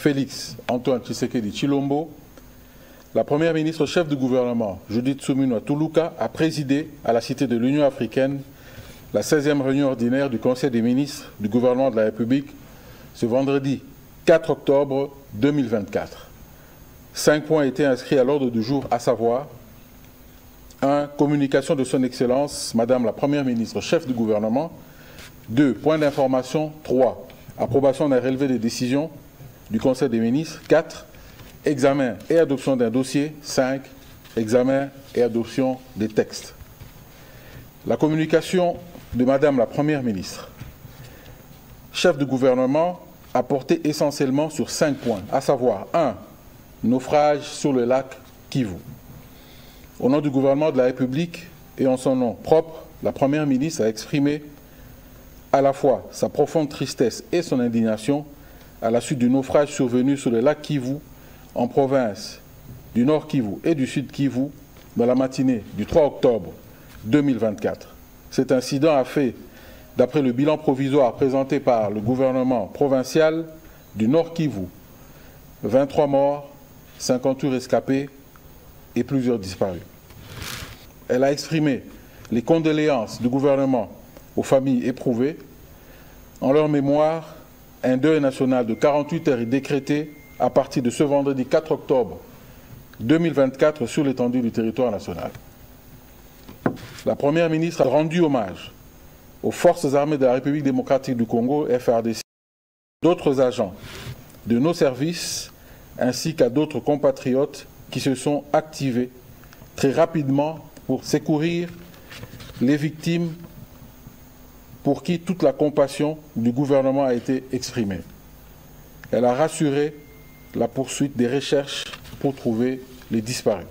Félix Antoine Tshisekedi Tshilombo, la Première ministre chef du gouvernement, Judith Suminwa Tuluka, a présidé à la Cité de l'Union africaine la 16e réunion ordinaire du Conseil des ministres du gouvernement de la République ce vendredi 4 octobre 2024. 5 points étaient inscrits à l'ordre du jour, à savoir 1. Communication de son Excellence, Madame la Première ministre chef du gouvernement. 2. Point d'information. 3. Approbation d'un relevé des décisions du Conseil des ministres. 4. Examen et adoption d'un dossier. 5. Examen et adoption des textes. La communication de Madame la Première ministre, chef du gouvernement, a porté essentiellement sur 5 points, à savoir 1. Naufrage sur le lac Kivu. Au nom du gouvernement de la République et en son nom propre, la Première ministre a exprimé à la fois sa profonde tristesse et son indignation à la suite du naufrage survenu sur le lac Kivu en province du Nord Kivu et du Sud Kivu dans la matinée du 3 octobre 2024. Cet incident a fait, d'après le bilan provisoire présenté par le gouvernement provincial du Nord Kivu, 23 morts, 58 rescapés et plusieurs disparus. Elle a exprimé les condoléances du gouvernement aux familles éprouvées. En leur mémoire, un deuil national de 48 heures est décrété à partir de ce vendredi 4 octobre 2024 sur l'étendue du territoire national. La Première ministre a rendu hommage aux forces armées de la République démocratique du Congo, FARDC, d'autres agents de nos services, ainsi qu'à d'autres compatriotes qui se sont activés très rapidement pour secourir les victimes pour qui toute la compassion du gouvernement a été exprimée. Elle a rassuré la poursuite des recherches pour trouver les disparus.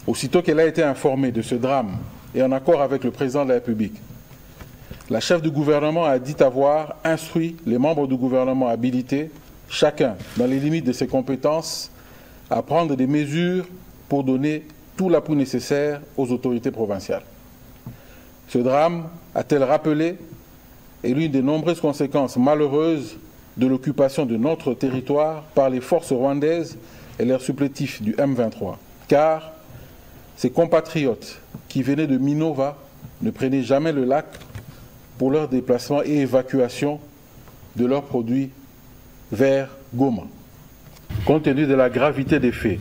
Aussitôt qu'elle a été informée de ce drame et en accord avec le président de la République, la chef du gouvernement a dit avoir instruit les membres du gouvernement habilités, chacun dans les limites de ses compétences, à prendre des mesures pour donner tout l'appui nécessaire aux autorités provinciales. Ce drame, a-t-elle rappelé, est l'une des nombreuses conséquences malheureuses de l'occupation de notre territoire par les forces rwandaises et leurs supplétifs du M23. Car ces compatriotes qui venaient de Minova ne prenaient jamais le lac pour leur déplacement et évacuation de leurs produits vers Goma. Compte tenu de la gravité des faits,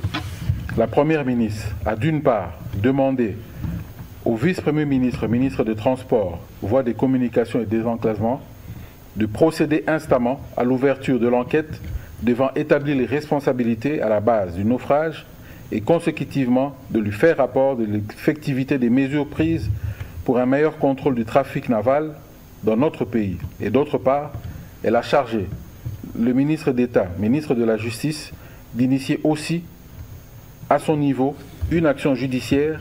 la Première ministre a d'une part demandé au vice-premier ministre, ministre des Transports, voie des communications et des enclavements, de procéder instamment à l'ouverture de l'enquête devant établir les responsabilités à la base du naufrage et consécutivement de lui faire rapport de l'effectivité des mesures prises pour un meilleur contrôle du trafic naval dans notre pays. Et d'autre part, elle a chargé le ministre d'État, ministre de la Justice, d'initier aussi à son niveau une action judiciaire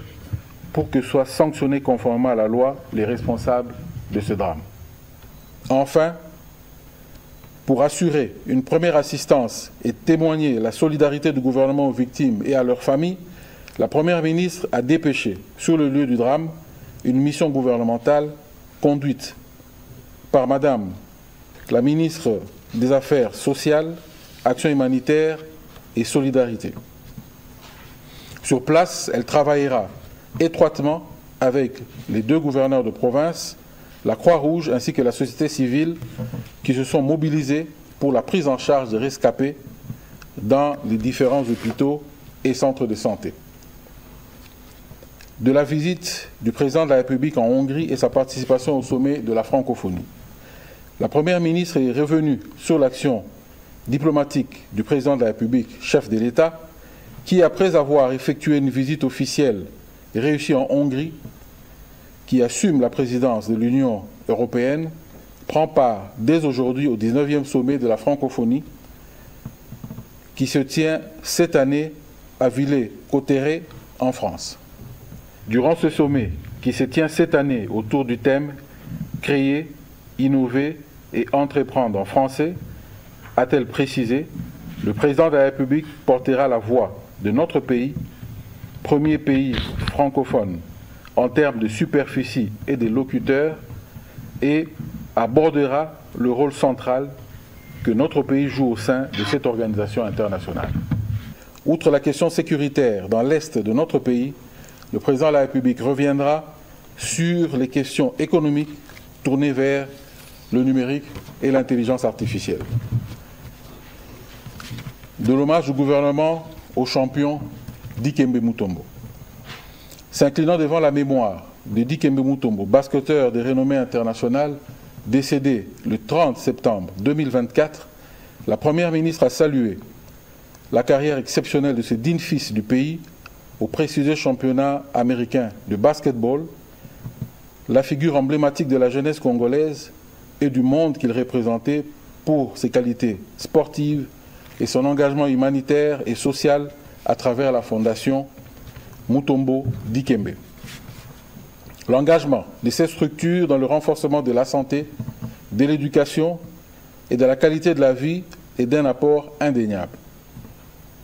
pour que soient sanctionnés conformément à la loi les responsables de ce drame. Enfin, pour assurer une première assistance et témoigner la solidarité du gouvernement aux victimes et à leurs familles, la Première ministre a dépêché sur le lieu du drame une mission gouvernementale conduite par Madame la ministre des Affaires sociales, Action humanitaire et solidarité. Sur place, elle travaillera étroitement avec les 2 gouverneurs de province, la Croix-Rouge ainsi que la société civile qui se sont mobilisés pour la prise en charge des rescapés dans les différents hôpitaux et centres de santé. De la visite du président de la République en Hongrie et sa participation au sommet de la francophonie, la Première ministre est revenue sur l'action diplomatique du président de la République, chef de l'État, qui, après avoir effectué une visite officielle réussie en Hongrie, qui assume la présidence de l'Union européenne, prend part dès aujourd'hui au 19e sommet de la francophonie qui se tient cette année à Villers-Cotterêts en France. Durant ce sommet qui se tient cette année autour du thème « Créer, innover et entreprendre en français », a-t-elle précisé, le président de la République portera la voix de notre pays, premier pays francophone en termes de superficie et des locuteurs, et abordera le rôle central que notre pays joue au sein de cette organisation internationale. Outre la question sécuritaire dans l'est de notre pays, le président de la République reviendra sur les questions économiques tournées vers le numérique et l'intelligence artificielle. De l'hommage du gouvernement au champion Dikembe Mutombo. S'inclinant devant la mémoire de Dikembe Mutombo, basketteur de renommée internationale, décédé le 30 septembre 2024, la Première ministre a salué la carrière exceptionnelle de ce digne fils du pays au prestigieux championnat américain de basketball, la figure emblématique de la jeunesse congolaise et du monde qu'il représentait pour ses qualités sportives et son engagement humanitaire et social à travers la fondation Mutombo Dikembe. L'engagement de ces structures dans le renforcement de la santé, de l'éducation et de la qualité de la vie est d'un apport indéniable.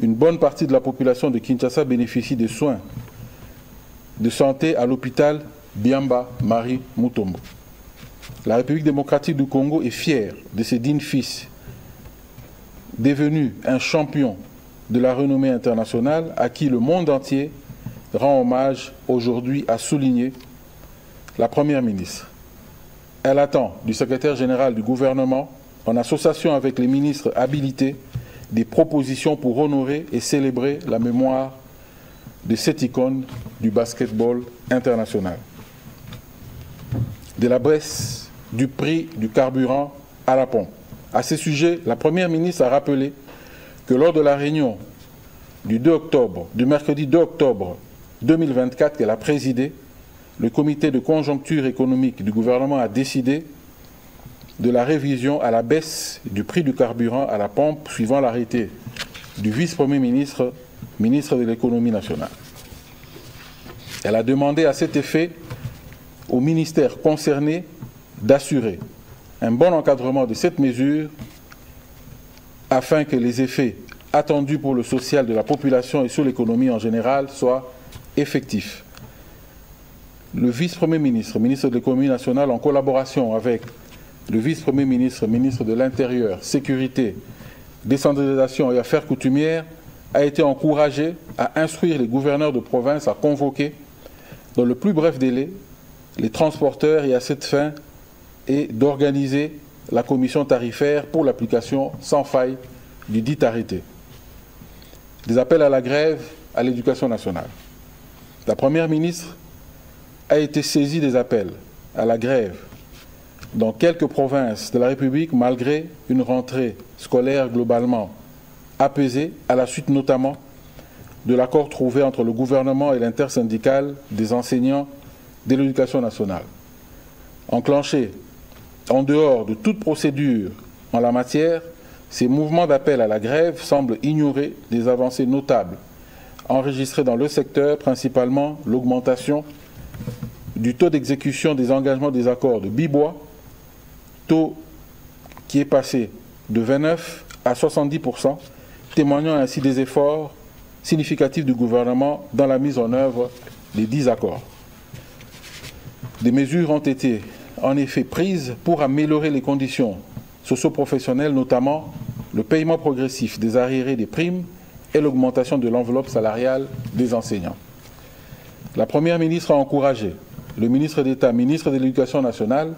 Une bonne partie de la population de Kinshasa bénéficie des soins de santé à l'hôpital Biamba Marie Mutombo. La République démocratique du Congo est fière de ses dignes fils, devenu un champion de la renommée internationale à qui le monde entier rend hommage aujourd'hui, à souligner la Première ministre. Elle attend du secrétaire général du gouvernement, en association avec les ministres habilités, des propositions pour honorer et célébrer la mémoire de cette icône du basketball international. De la baisse du prix du carburant à la pompe. À ce sujet, la Première ministre a rappelé que lors de la réunion du mercredi 2 octobre 2024 qu'elle a présidée, le comité de conjoncture économique du gouvernement a décidé de la révision à la baisse du prix du carburant à la pompe suivant l'arrêté du vice-premier ministre, ministre de l'économie nationale. Elle a demandé à cet effet aux ministères concernés d'assurer un bon encadrement de cette mesure afin que les effets attendus pour le social de la population et sur l'économie en général soient effectifs. Le vice-premier ministre, ministre de l'économie nationale, en collaboration avec le vice-premier ministre, ministre de l'Intérieur, Sécurité, Décentralisation et Affaires coutumières, a été encouragé à instruire les gouverneurs de province à convoquer dans le plus bref délai les transporteurs et à cette fin et d'organiser la commission tarifaire pour l'application sans faille du dit arrêté. Des appels à la grève à l'éducation nationale. La Première ministre a été saisie des appels à la grève dans quelques provinces de la République malgré une rentrée scolaire globalement apaisée à la suite notamment de l'accord trouvé entre le gouvernement et l'intersyndicale des enseignants de l'éducation nationale. Enclenché en dehors de toute procédure en la matière, ces mouvements d'appel à la grève semblent ignorer des avancées notables enregistrées dans le secteur, principalement l'augmentation du taux d'exécution des engagements des accords de Bibois, taux qui est passé de 29 à 70%, témoignant ainsi des efforts significatifs du gouvernement dans la mise en œuvre des 10 accords. Des mesures ont été en effet prises pour améliorer les conditions socio-professionnelles, notamment le paiement progressif des arriérés des primes et l'augmentation de l'enveloppe salariale des enseignants. La Première ministre a encouragé le ministre d'État, ministre de l'Éducation nationale,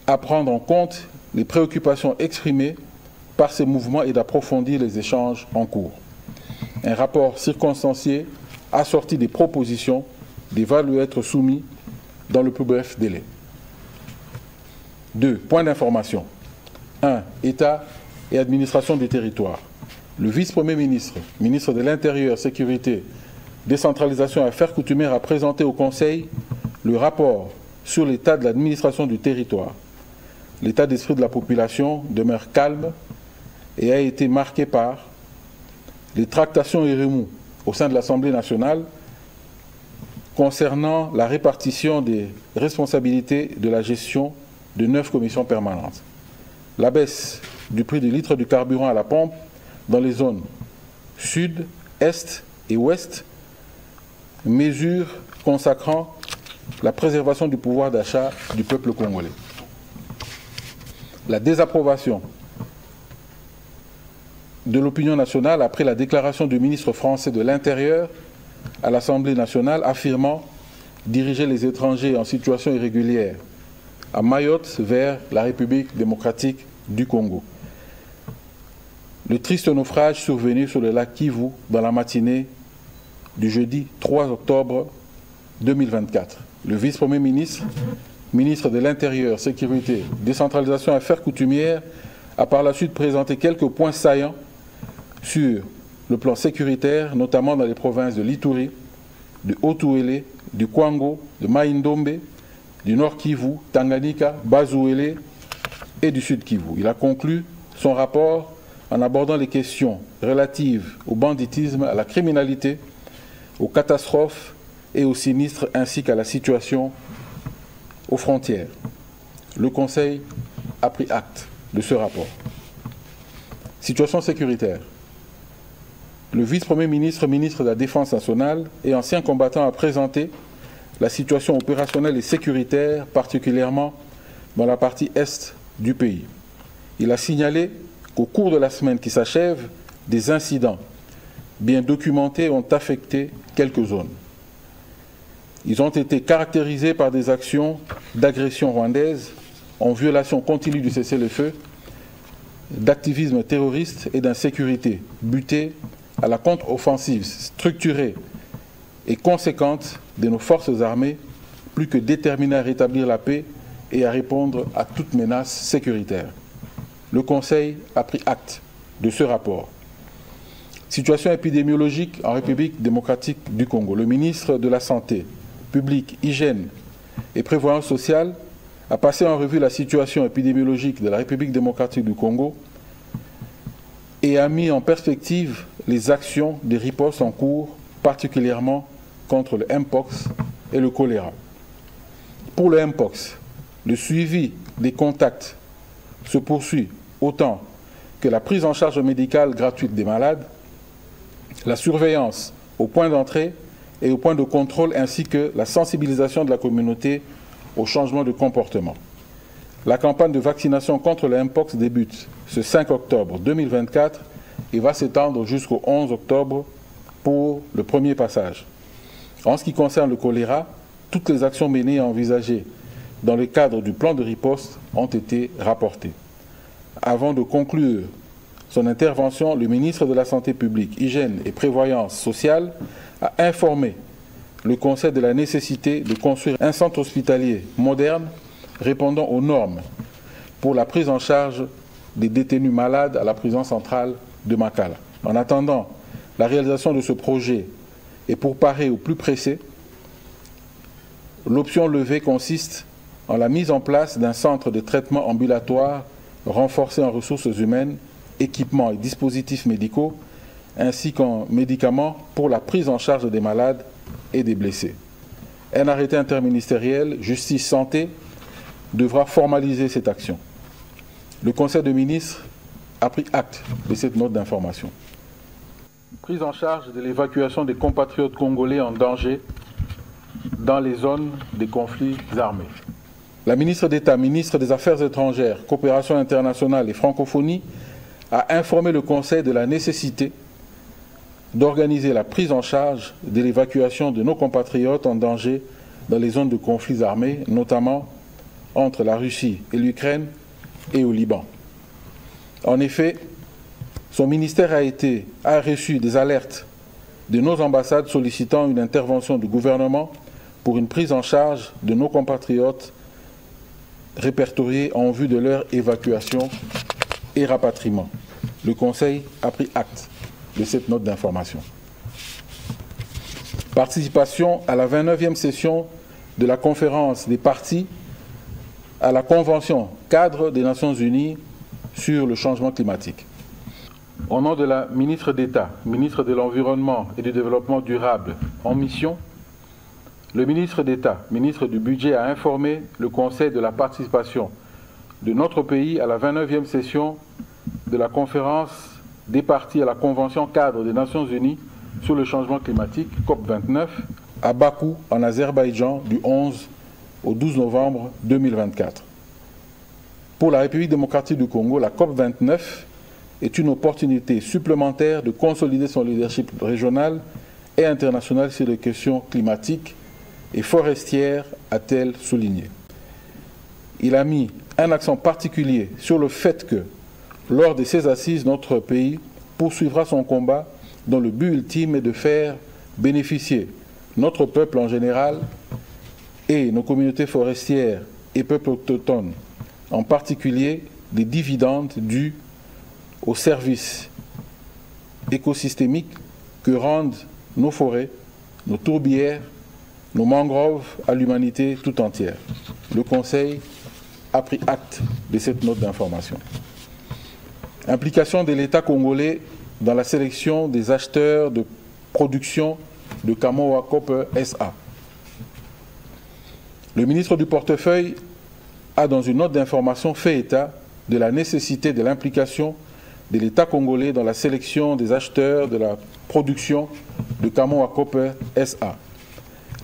à prendre en compte les préoccupations exprimées par ces mouvements et d'approfondir les échanges en cours. Un rapport circonstancié assorti des propositions devra lui être soumis dans le plus bref délai. 2. Points d'information. 1. État et administration du territoire. Le vice-premier ministre, ministre de l'Intérieur, Sécurité, Décentralisation et Affaires coutumières a présenté au Conseil le rapport sur l'état de l'administration du territoire. L'état d'esprit de la population demeure calme et a été marqué par les tractations et remous au sein de l'Assemblée nationale concernant la répartition des responsabilités de la gestion de 9 commissions permanentes. La baisse du prix du litre du carburant à la pompe dans les zones sud, est et ouest, mesure consacrant la préservation du pouvoir d'achat du peuple congolais. La désapprobation de l'opinion nationale après la déclaration du ministre français de l'Intérieur à l'Assemblée nationale affirmant diriger les étrangers en situation irrégulière à Mayotte vers la République démocratique du Congo. Le triste naufrage survenu sur le lac Kivu dans la matinée du jeudi 3 octobre 2024. Le vice-premier ministre, ministre de l'Intérieur, Sécurité, Décentralisation et Affaires coutumières, a par la suite présenté quelques points saillants sur le plan sécuritaire, notamment dans les provinces de l'Ituri, de Haut-Uélé, du Kwango, de Mai-Ndombe, du Nord Kivu, Tanganyika, Bas-Uélé et du Sud Kivu. Il a conclu son rapport en abordant les questions relatives au banditisme, à la criminalité, aux catastrophes et aux sinistres, ainsi qu'à la situation aux frontières. Le Conseil a pris acte de ce rapport. Situation sécuritaire. Le vice-premier ministre, ministre de la Défense nationale et ancien combattant a présenté la situation opérationnelle et sécuritaire, particulièrement dans la partie est du pays. Il a signalé qu'au cours de la semaine qui s'achève, des incidents bien documentés ont affecté quelques zones. Ils ont été caractérisés par des actions d'agression rwandaise en violation continue du cessez-le-feu, d'activisme terroriste et d'insécurité, butés à la contre-offensive structurée et conséquente de nos forces armées, plus que déterminées à rétablir la paix et à répondre à toute menace sécuritaire. Le Conseil a pris acte de ce rapport. Situation épidémiologique en République démocratique du Congo. Le ministre de la Santé publique, Hygiène et Prévoyance sociale a passé en revue la situation épidémiologique de la République démocratique du Congo et a mis en perspective les actions de riposte en cours, particulièrement contre le Mpox et le choléra. Pour le Mpox, le suivi des contacts se poursuit autant que la prise en charge médicale gratuite des malades, la surveillance au point d'entrée et au point de contrôle ainsi que la sensibilisation de la communauté au changement de comportement. La campagne de vaccination contre le Mpox débute ce 5 octobre 2024 et va s'étendre jusqu'au 11 octobre pour le premier passage. En ce qui concerne le choléra, toutes les actions menées et envisagées dans le cadre du plan de riposte ont été rapportées. Avant de conclure son intervention, le ministre de la Santé publique, Hygiène et Prévoyance sociale a informé le Conseil de la nécessité de construire un centre hospitalier moderne répondant aux normes pour la prise en charge des détenus malades à la prison centrale de Makala. En attendant la réalisation de ce projet et pour parer au plus pressé, l'option levée consiste en la mise en place d'un centre de traitement ambulatoire renforcé en ressources humaines, équipements et dispositifs médicaux, ainsi qu'en médicaments pour la prise en charge des malades et des blessés. Un arrêté interministériel Justice Santé devra formaliser cette action. Le Conseil des ministres a pris acte de cette note d'information. Prise en charge de l'évacuation des compatriotes congolais en danger dans les zones des conflits armés. La ministre d'État, ministre des Affaires étrangères, Coopération internationale et Francophonie a informé le Conseil de la nécessité d'organiser la prise en charge de l'évacuation de nos compatriotes en danger dans les zones de conflits armés, notamment entre la Russie et l'Ukraine et au Liban. En effet, son ministère a reçu des alertes de nos ambassades sollicitant une intervention du gouvernement pour une prise en charge de nos compatriotes répertoriés en vue de leur évacuation et rapatriement. Le Conseil a pris acte de cette note d'information. Participation à la 29e session de la conférence des parties à la Convention cadre des Nations Unies sur le changement climatique. Au nom de la ministre d'État, ministre de l'Environnement et du Développement durable en mission, le ministre d'État, ministre du Budget, a informé le Conseil de la participation de notre pays à la 29e session de la conférence des parties à la Convention cadre des Nations Unies sur le changement climatique, COP29, à Bakou, en Azerbaïdjan, du 11 au 12 novembre 2024. Pour la République démocratique du Congo, la COP29 est une opportunité supplémentaire de consolider son leadership régional et international sur les questions climatiques et forestières, a-t-elle souligné. Il a mis un accent particulier sur le fait que, lors de ces assises, notre pays poursuivra son combat dont le but ultime est de faire bénéficier notre peuple en général et nos communautés forestières et peuples autochtones, en particulier des dividendes dus aux services écosystémiques que rendent nos forêts, nos tourbières, nos mangroves à l'humanité tout entière. Le Conseil a pris acte de cette note d'information. Implication de l'État congolais dans la sélection des acheteurs de production de Kamoa Copper SA. Le ministre du Portefeuille a, dans une note d'information, fait état de la nécessité de l'implication de l'État congolais dans la sélection des acheteurs de la production de Kamoa Copper SA.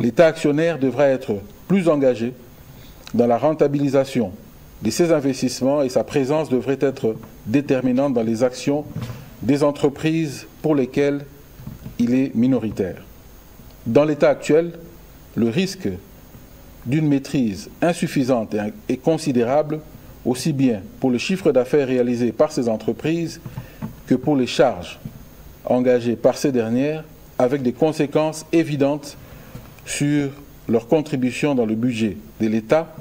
L'État actionnaire devra être plus engagé dans la rentabilisation de ces investissements et sa présence devrait être déterminante dans les actions des entreprises pour lesquelles il est minoritaire. Dans l'état actuel, le risque d'une maîtrise insuffisante est considérable, aussi bien pour le chiffre d'affaires réalisé par ces entreprises que pour les charges engagées par ces dernières, avec des conséquences évidentes sur leur contribution dans le budget de l'État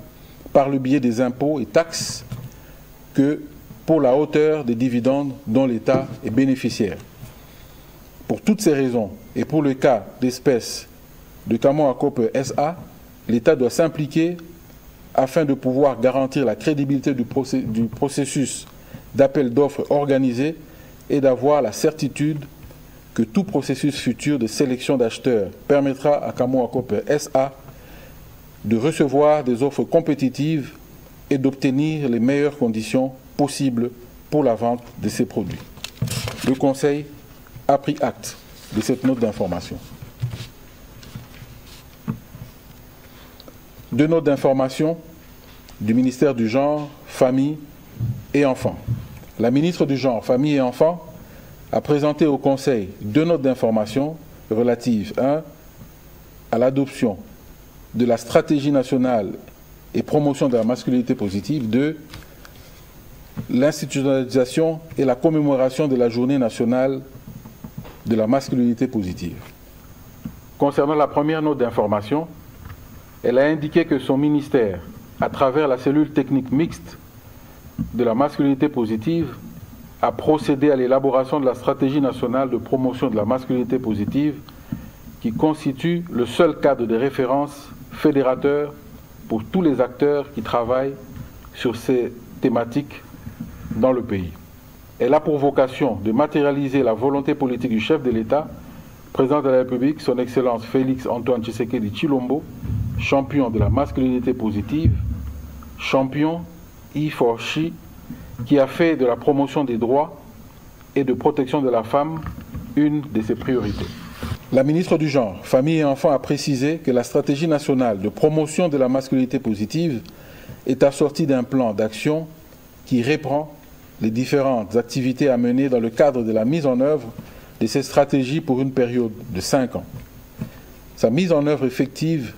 par le biais des impôts et taxes que pour la hauteur des dividendes dont l'État est bénéficiaire. Pour toutes ces raisons, et pour le cas d'espèces de Kamoa Copper SA, l'État doit s'impliquer afin de pouvoir garantir la crédibilité du processus d'appel d'offres organisé et d'avoir la certitude que tout processus futur de sélection d'acheteurs permettra à Kamoa Copper SA de recevoir des offres compétitives et d'obtenir les meilleures conditions possibles pour la vente de ces produits. Le Conseil a pris acte de cette note d'information. Deux notes d'information du ministère du Genre, Famille et Enfants. La ministre du Genre, Famille et Enfants a présenté au Conseil deux notes d'information relatives, 1. à l'adoption de la stratégie nationale et promotion de la masculinité positive, 2. l'institutionnalisation et la commémoration de la journée nationale de la masculinité positive. Concernant la première note d'information, elle a indiqué que son ministère, à travers la cellule technique mixte de la masculinité positive, a procédé à l'élaboration de la stratégie nationale de promotion de la masculinité positive qui constitue le seul cadre de référence fédérateur pour tous les acteurs qui travaillent sur ces thématiques dans le pays. Elle a pour vocation de matérialiser la volonté politique du chef de l'État, président de la République, son Excellence Félix Antoine Tshisekedi Tshilombo, champion de la masculinité positive, champion E4SHE, qui a fait de la promotion des droits et de protection de la femme une de ses priorités. La ministre du Genre, Famille et Enfants a précisé que la stratégie nationale de promotion de la masculinité positive est assortie d'un plan d'action qui reprend les différentes activités à mener dans le cadre de la mise en œuvre de ces stratégies pour une période de 5 ans. Sa mise en œuvre effective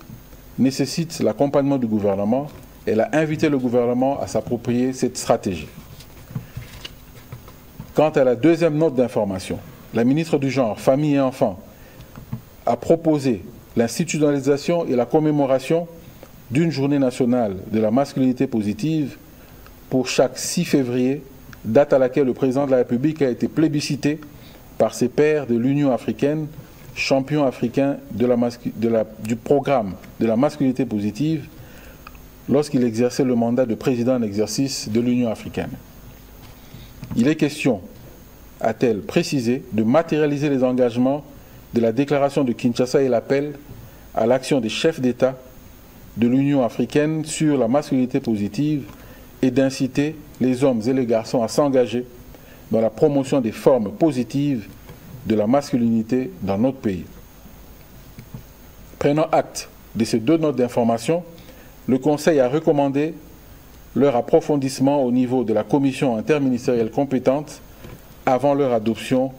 nécessite l'accompagnement du gouvernement. Elle a invité le gouvernement à s'approprier cette stratégie. Quant à la deuxième note d'information, la ministre du Genre, Famille et Enfants a proposé l'institutionnalisation et la commémoration d'une journée nationale de la masculinité positive pour chaque 6 février, date à laquelle le président de la République a été plébiscité par ses pairs de l'Union africaine, champion africain du programme de la masculinité positive, lorsqu'il exerçait le mandat de président en exercice de l'Union africaine. Il est question, a-t-elle précisé, de matérialiser les engagements de la déclaration de Kinshasa et l'appel à l'action des chefs d'État de l'Union africaine sur la masculinité positive et d'inciter les hommes et les garçons à s'engager dans la promotion des formes positives de la masculinité dans notre pays. Prenant acte de ces deux notes d'information, le Conseil a recommandé leur approfondissement au niveau de la commission interministérielle compétente avant leur adoption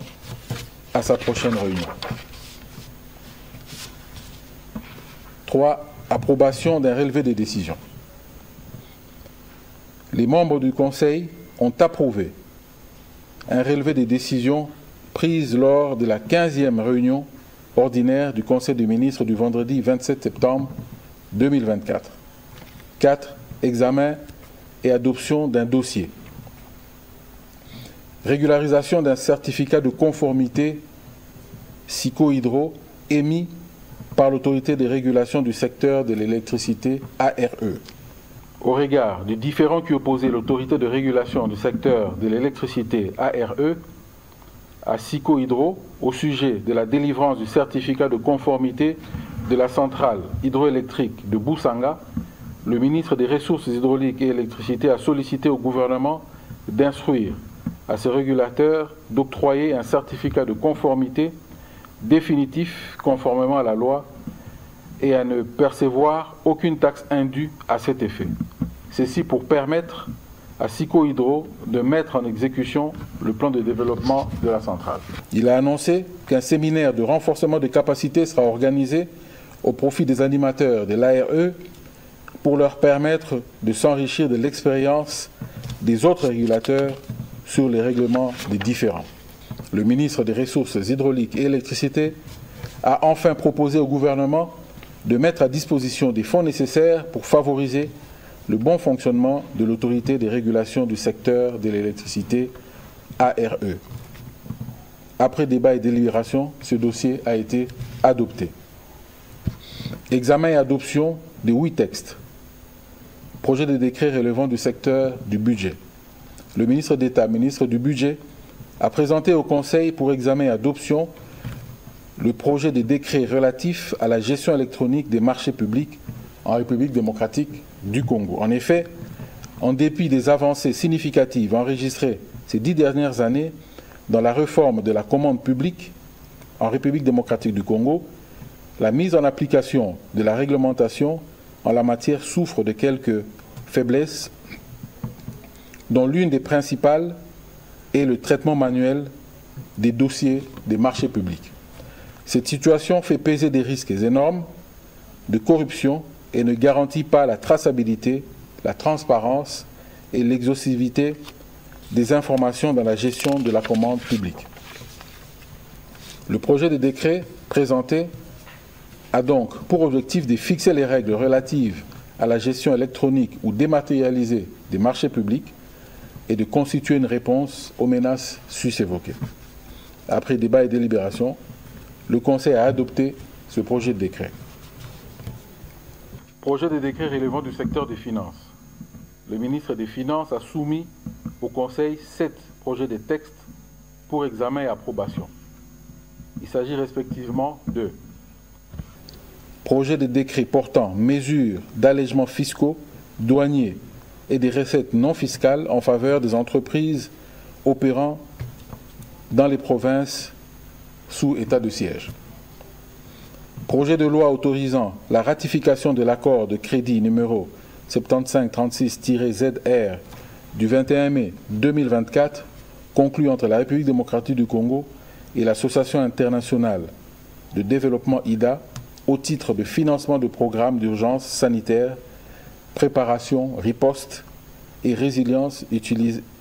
à sa prochaine réunion. 3. Approbation d'un relevé des décisions. Les membres du Conseil ont approuvé un relevé des décisions prises lors de la 15e réunion ordinaire du Conseil des ministres du vendredi 27 septembre 2024. 4. Examen et adoption d'un dossier. Régularisation d'un certificat de conformité Sikohydro émis par l'autorité de régulation du secteur de l'électricité ARE. Au regard du différend qui opposait l'autorité de régulation du secteur de l'électricité ARE à Sikohydro au sujet de la délivrance du certificat de conformité de la centrale hydroélectrique de Boussanga, le ministre des Ressources hydrauliques et électricité a sollicité au gouvernement d'instruire à ce régulateur d'octroyer un certificat de conformité définitif conformément à la loi et à ne percevoir aucune taxe indue à cet effet. Ceci pour permettre à Sikohydro de mettre en exécution le plan de développement de la centrale. Il a annoncé qu'un séminaire de renforcement des capacités sera organisé au profit des animateurs de l'ARE pour leur permettre de s'enrichir de l'expérience des autres régulateurs sur les règlements des différends. Le ministre des Ressources hydrauliques et électricité a enfin proposé au gouvernement de mettre à disposition des fonds nécessaires pour favoriser le bon fonctionnement de l'autorité des régulations du secteur de l'électricité ARE. Après débat et délibération, ce dossier a été adopté. Examen et adoption de 8 textes. Projet de décret relevant du secteur du budget. Le ministre d'État, ministre du Budget, a présenté au Conseil pour examen et adoption le projet de décret relatif à la gestion électronique des marchés publics en République démocratique du Congo. En effet, en dépit des avancées significatives enregistrées ces 10 dernières années dans la réforme de la commande publique en République démocratique du Congo, la mise en application de la réglementation en la matière souffre de quelques faiblesses, dont l'une des principales est le traitement manuel des dossiers des marchés publics. Cette situation fait peser des risques énormes de corruption et ne garantit pas la traçabilité, la transparence et l'exhaustivité des informations dans la gestion de la commande publique. Le projet de décret présenté a donc pour objectif de fixer les règles relatives à la gestion électronique ou dématérialisée des marchés publics et de constituer une réponse aux menaces sus-évoquées. Après débat et délibération, le Conseil a adopté ce projet de décret. Projet de décret relevant du secteur des finances. Le ministre des Finances a soumis au Conseil 7 projets de textes pour examen et approbation. Il s'agit respectivement de projet de décret portant mesures d'allègement fiscaux, douaniers et des recettes non fiscales en faveur des entreprises opérant dans les provinces sous état de siège. Projet de loi autorisant la ratification de l'accord de crédit numéro 7536-ZR du 21 mai 2024 conclu entre la République démocratique du Congo et l'Association internationale de développement IDA au titre de financement de programmes d'urgence sanitaire, préparation, riposte et résilience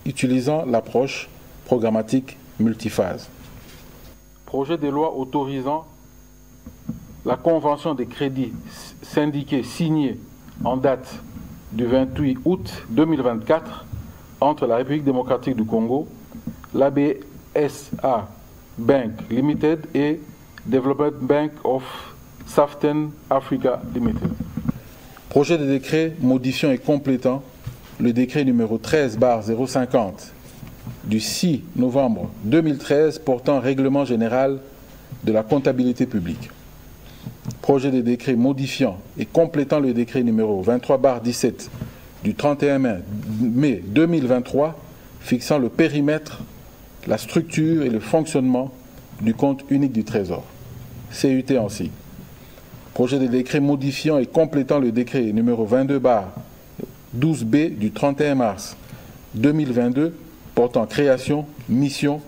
utilisant l'approche programmatique multiphase. Projet de loi autorisant la convention des crédits syndiqués signée en date du 28 août 2024 entre la République démocratique du Congo, l'ABSA Bank Limited et Development Bank of Southern Africa Limited. Projet de décret modifiant et complétant le décret numéro 13/050 du 6 novembre 2013 portant règlement général de la comptabilité publique. Projet de décret modifiant et complétant le décret numéro 23/17 du 31 mai 2023 fixant le périmètre, la structure et le fonctionnement du compte unique du Trésor, CUT en sigle. Projet de décret modifiant et complétant le décret numéro 22/12B du 31 mars 2022 portant création, mission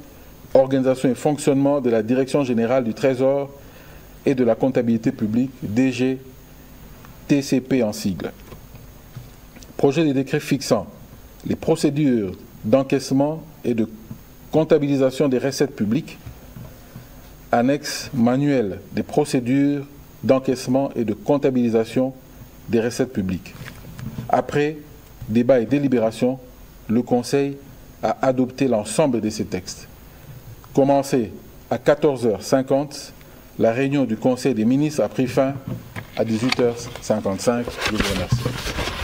organisation et fonctionnement de la Direction générale du Trésor et de la comptabilité publique, DGTCP en sigle. Projet de décret fixant les procédures d'encaissement et de comptabilisation des recettes publiques, annexe manuel des procédures d'encaissement et de comptabilisation des recettes publiques. Après débat et délibération, le Conseil a adopté l'ensemble de ces textes. Commencé à 14h50, la réunion du Conseil des ministres a pris fin à 18h55. Je vous remercie.